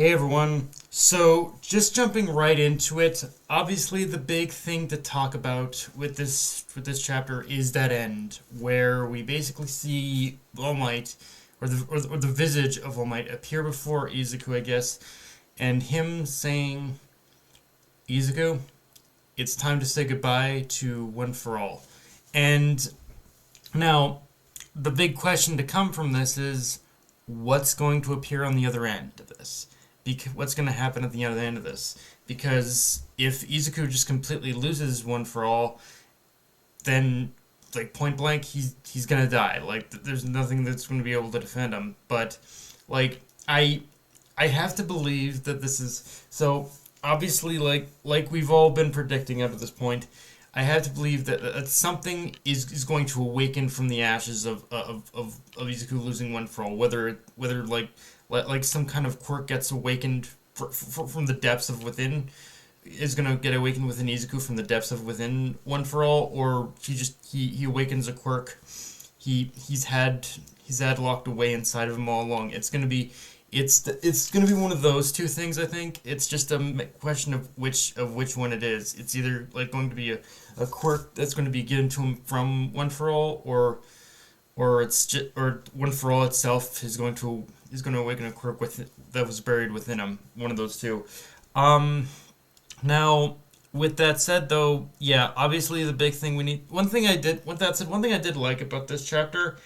Hey everyone. So, just jumping right into it, obviously the big thing to talk about with this chapter is that end where we basically see All Might or the visage of All Might appear before Izuku, I guess, and him saying, "Izuku, it's time to say goodbye to One for All." And now the big question to come from this is what's going to appear on the other end of this? What's going to happen at the other end of this? Because if Izuku just completely loses One for All, then like point blank, he's gonna die. Like there's nothing that's going to be able to defend him. But like I have to believe that this is so obviously like we've all been predicting up to this point. I have to believe that something is going to awaken from the ashes of Izuku losing One for All. Whether like some kind of quirk gets awakened from the depths of within, is gonna get awakened within Izuku from the depths of within One for All, or he awakens a quirk he's had locked away inside of him all along. It's gonna be one of those two things. I think it's just a question of which one it is. It's either like going to be a quirk that's going to be given to him from One for All, or it's just or One for All itself is going to awaken a quirk that was buried within him. One of those two. Now, with that said, though, yeah, obviously the big thing we need. One thing I did like about this chapter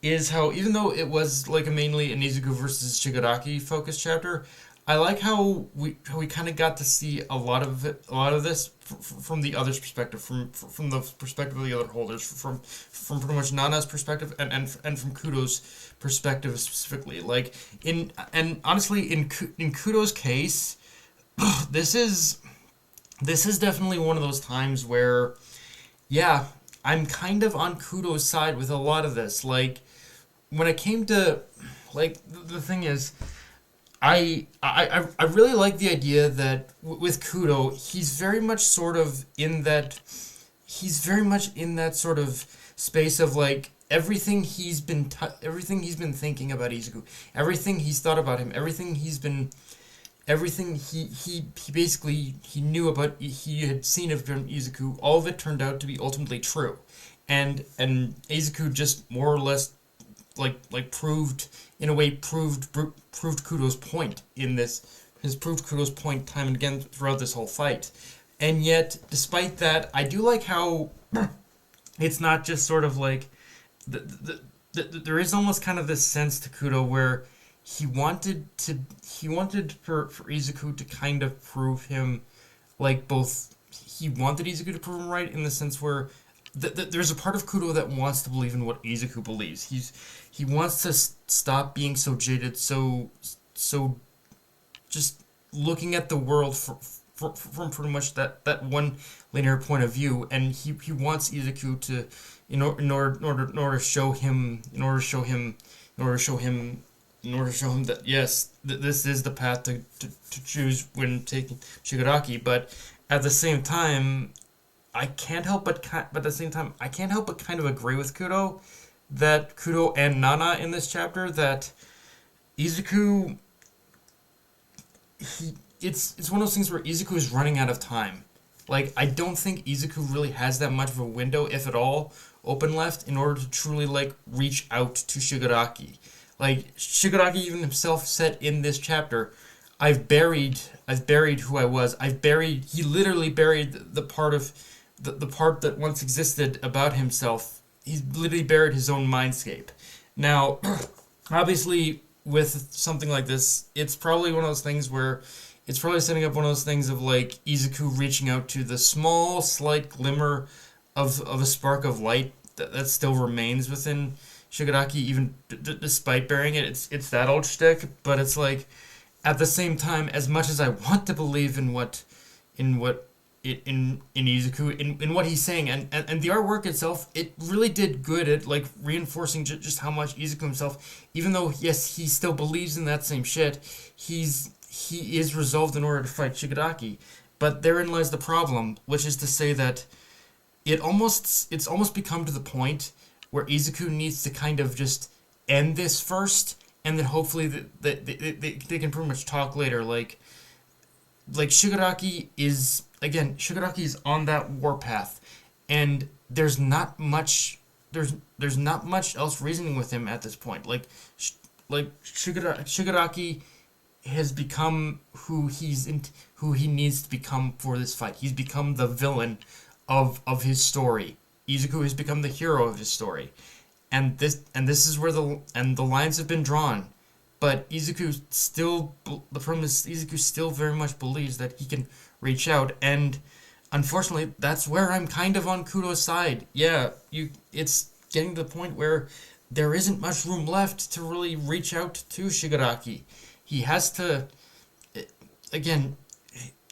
is how, even though it was like a mainly an Izuku versus Shigaraki focused chapter, I like how we kind of got to see a lot of this from the other's perspective, from the perspective of the other holders, from pretty much Nana's perspective and from Kudo's perspective specifically. Like and honestly in Kudo's case, this is definitely one of those times where, yeah, I'm kind of on Kudo's side with a lot of this. Like, when it came to, like, the thing is, I really like the idea that with Kudo, he's very much in that sort of space of, like, everything he's been thinking about Izuku, everything he's thought about him, everything he basically he knew about, he had seen of Izuku, all of it turned out to be ultimately true, and Izuku just more or less proved Kudo's point in this. Has proved Kudo's point time and again throughout this whole fight, and yet despite that, I do like how it's not just sort of like there is almost kind of this sense to Kudo where he wanted for Izuku to kind of prove him, like, both. He wanted Izuku to prove him right in the sense where there's a part of Kudo that wants to believe in what Izuku believes. He wants to stop being so jaded, so just looking at the world from pretty much that one linear point of view, and he wants Izuku to, in order to show him that yes, this is the path to choose when taking Shigaraki. But at the same time, I can't help but kind of agree with Kudo and Nana in this chapter that Izuku, it's one of those things where Izuku is running out of time. Like, I don't think Izuku really has that much of a window, if at all, open left in order to truly, like, reach out to Shigaraki. Like, Shigaraki even himself said in this chapter, I've buried who I was. He literally buried the part that once existed about himself. He's literally buried his own mindscape. Now, obviously, with something like this, it's probably one of those things where it's probably setting up one of those things of, like, Izuku reaching out to the small, slight glimmer of a spark of light that still remains within Shigaraki, even despite burying it. It's that old shtick, but it's like, at the same time, as much as I want to believe in Izuku, in what he's saying, and the artwork itself, it really did good at, like, reinforcing just how much Izuku himself, even though yes, he still believes in that same shit, he is resolved in order to fight Shigaraki. But therein lies the problem, which is to say that it's almost become to the point where Izuku needs to kind of just end this first and then hopefully they can pretty much talk later. Like Shigaraki is on that warpath, and there's not much else reasoning with him at this point. Shigaraki has become who he needs to become for this fight. He's become the villain of his story. Izuku has become the hero of his story, and this is where the lines have been drawn. But Izuku still very much believes that he can reach out, and unfortunately, that's where I'm kind of on Kudo's side. Yeah, it's getting to the point where there isn't much room left to really reach out to Shigaraki. He has to, again,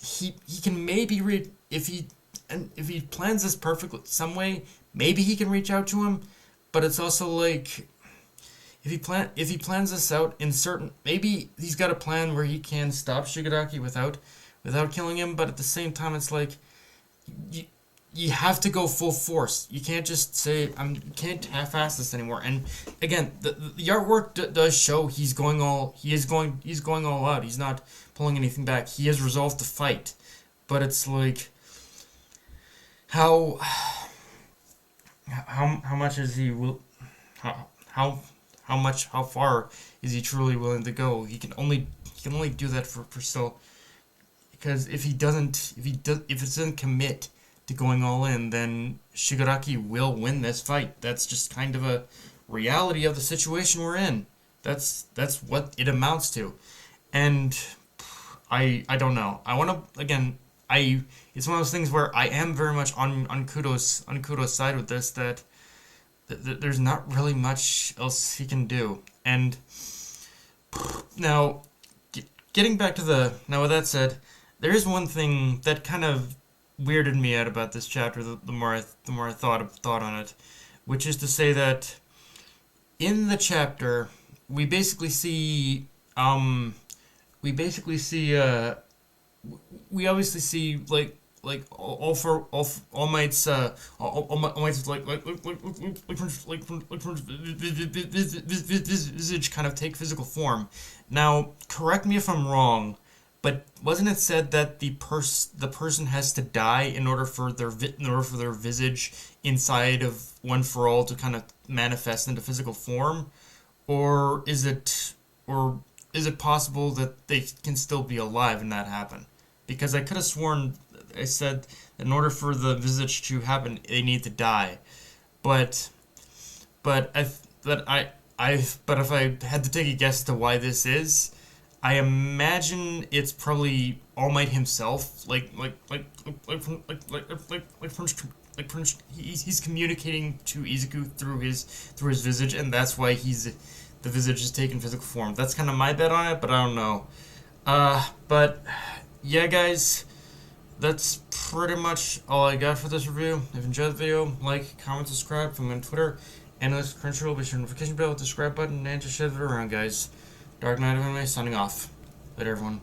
he can maybe if he plans this perfectly some way, maybe he can reach out to him, but it's also like, if he plans this out in certain, maybe he's got a plan where he can stop Shigaraki without killing him, but at the same time it's like you have to go full force. You can't just say can't half-ass this anymore. And again, the artwork does show he's going all out. He's not pulling anything back. He has resolved to fight, but it's like how much is he how far is he truly willing to go? He can only do that for so, because if it doesn't commit to going all in, then Shigaraki will win this fight. That's just kind of a reality of the situation we're in. That's what it amounts to, and I don't know. I want to again. It's one of those things where I am very much on Kudo's side with this. That there's not really much else he can do. And now, getting back to now with that said, there is one thing that kind of weirded me out about this chapter. The more I thought on it, which is to say that in the chapter we basically see we obviously see All Might's visage kind of take physical form. Now, correct me if I'm wrong, but wasn't it said that the person has to die in order for their visage inside of One for All to kind of manifest into physical form, or is it possible that they can still be alive and that happen? Because I could have sworn I said in order for the visage to happen, they need to die. But if I had to take a guess as to why this is, I imagine it's probably All Might himself. He's communicating to Izuku through his visage, and that's why the visage is taking physical form. That's kind of my bet on it, but I don't know. But yeah, guys, that's pretty much all I got for this review. If you enjoyed the video, like, comment, subscribe. Follow me on Twitter, analyst, Crunchyroll. Be sure notification bell, hit the subscribe button, and just share it around, guys. Dark Knight of Anime signing off. Later, everyone.